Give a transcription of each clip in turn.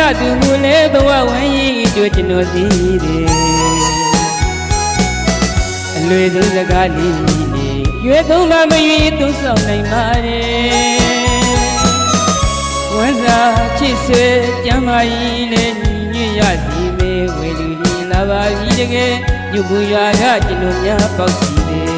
လာသူမူလေဘဝဝမ်းရင်တို့ကျွန်တော်စီတယ်အလွေဆုံးစကားလေးနဲ့ရွေသုံးပါမရွေသုံးဆောင်နိုင်ပါရဲ့ဝမ်းစာချစ်ဆွေကြမ်းမာကြီးနဲ့ညီညွတ်ရစီမေဝေလူကြီးလာပါပြီတကယ်ယူပူရွာကကျွန်တော်များပေါက်စီတယ်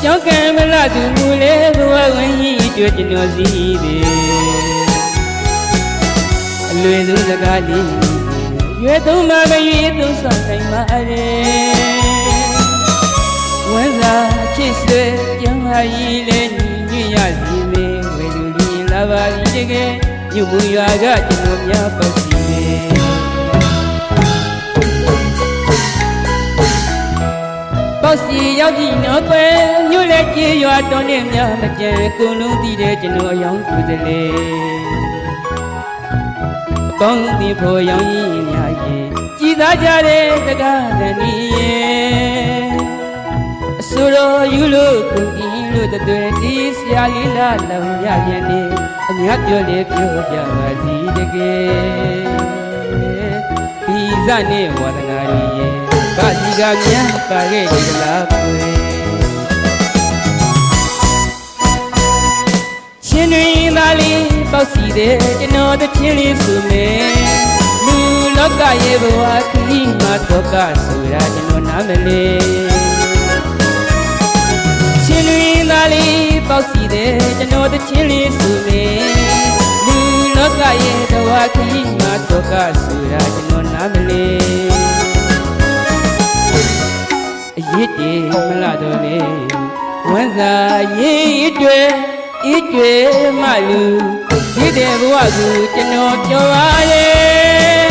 ကျောင်းကံမလာသူမူလေဘဝဝင်ကြီးတွေ့ကျွန်တော်စီတယ်အလွေဆုံးစကားလေးရွေသုံးမမရွေသုံးဆောင်နိုင်ပါရဲ့ဝမ်းစာချစ်ဆွေကြမ်းမာကြီးလဲညီညွတ်ရစီမေဝေလူလီလာပါပြီတကယ်ညမူရွာကကျွန်တော်များပေါက်စီတယ်ပေါစီရောက်ကြည့်နော်ကွယ်မြို့လက်ကြီးရွာတော်နဲ့များမကြံကိုလုံးတည်တဲ့ကျွန်တော်အယောင်ကိုယ်စလေကောင်းသည်ဖို့ရောင်ရင်များရဲ့ကြည်သားကြတဲ့တကားတန်ကြီးရဲ့အစိုးရယူလို့ကိုကြီးလို့တတွေ့ဒီဆရာလေးလာလောင်ရပြန်နေအများပြောလေပြောကြပါစီတကယ်ဒီဇနဲ့ဝါဒနာကြီးရဲ့ဘာစီကများပါခဲ့ကြလားပွေချင်းတွင်သားလေးပေါက်စီတဲ့ကျွန်တော်တချင်းလေးဆိုမယ်လူလောကရဲ့ဘဝခရီးမှာဒုက္ခဆိုတာကျွန်တော်နားမလဲချင်းတွင်သားလေးပေါက်စီတဲ့ကျွန်တော်တချင်းလေးဆိုမယ်လူလောကရဲ့ဘဝခရီးမှာဒုက္ခဆိုတာကျွန်တော်နားမလဲအရစ်တွေမလာတော့လေဝမ်းစာရေးတွေဤတွေမှလူဒီတဲ့ဘဝကိုကျွန်တော်ပြောပါရဲ့